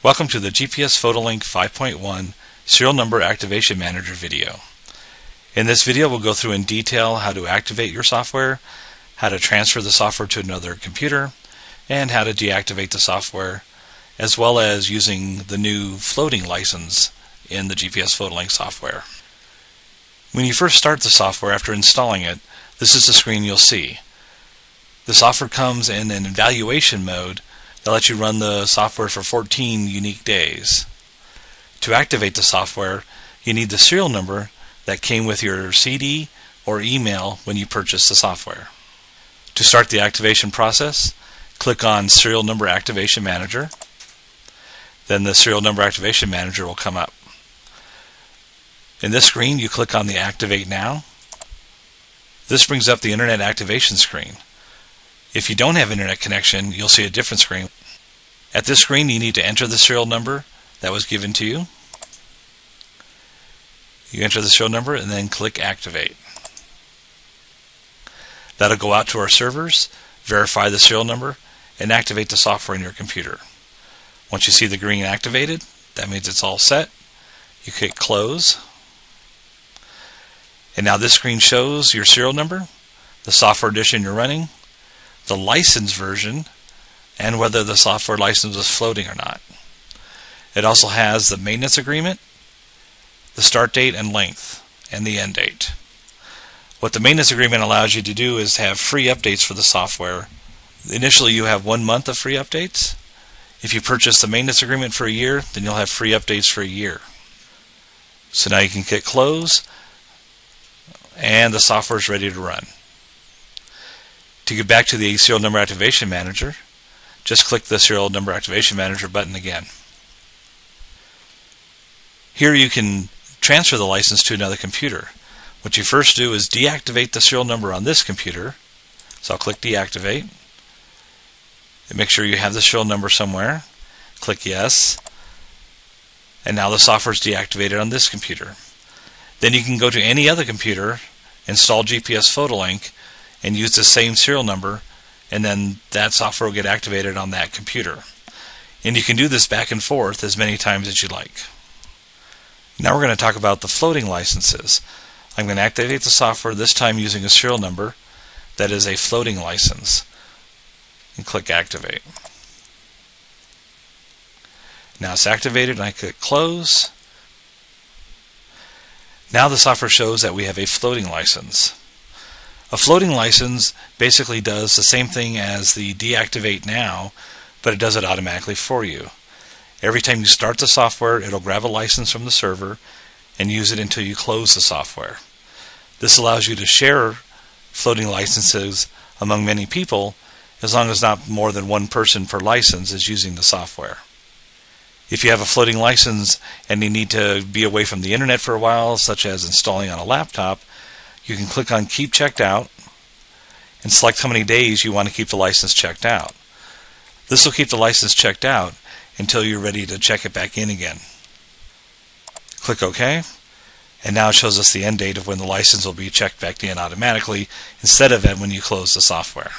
Welcome to the GPS PhotoLink 5.1 Serial Number Activation Manager video. In this video we'll go through in detail how to activate your software, how to transfer the software to another computer, and how to deactivate the software, as well as using the new floating license in the GPS PhotoLink software. When you first start the software after installing it, this is the screen you'll see. The software comes in an evaluation mode that lets you run the software for 14 unique days. To activate the software, you need the serial number that came with your CD or email when you purchased the software. To start the activation process, click on Serial Number Activation Manager. Then the Serial Number Activation Manager will come up. In this screen, you click on the Activate Now. This brings up the Internet activation screen. If you don't have internet connection, you'll see a different screen. At this screen, you need to enter the serial number that was given to you. You enter the serial number and then click Activate. That'll go out to our servers, verify the serial number, and activate the software in your computer. Once you see the green activated, that means it's all set. You click Close. And now this screen shows your serial number, the software edition you're running, the license version, and whether the software license was floating or not. It also has the maintenance agreement, the start date and length, and the end date. What the maintenance agreement allows you to do is have free updates for the software. Initially you have 1 month of free updates. If you purchase the maintenance agreement for a year, then you'll have free updates for a year. So now you can click Close, and the software is ready to run. To get back to the Serial Number Activation Manager, just click the Serial Number Activation Manager button again. Here you can transfer the license to another computer. What you first do is deactivate the serial number on this computer. So I'll click Deactivate. And make sure you have the serial number somewhere. Click Yes. And now the software is deactivated on this computer. Then you can go to any other computer, install GPS PhotoLink, and use the same serial number, and then that software will get activated on that computer. And you can do this back and forth as many times as you like. Now we're going to talk about the floating licenses. I'm going to activate the software, this time using a serial number that is a floating license, and click Activate. Now it's activated, and I click Close. Now the software shows that we have a floating license. A floating license basically does the same thing as the Deactivate Now, but it does it automatically for you. Every time you start the software, it'll grab a license from the server and use it until you close the software. This allows you to share floating licenses among many people, as long as not more than one person per license is using the software. If you have a floating license and you need to be away from the internet for a while, such as installing on a laptop, you can click on Keep Checked Out and select how many days you want to keep the license checked out. This will keep the license checked out until you're ready to check it back in again. Click OK, and now it shows us the end date of when the license will be checked back in automatically instead of when you close the software.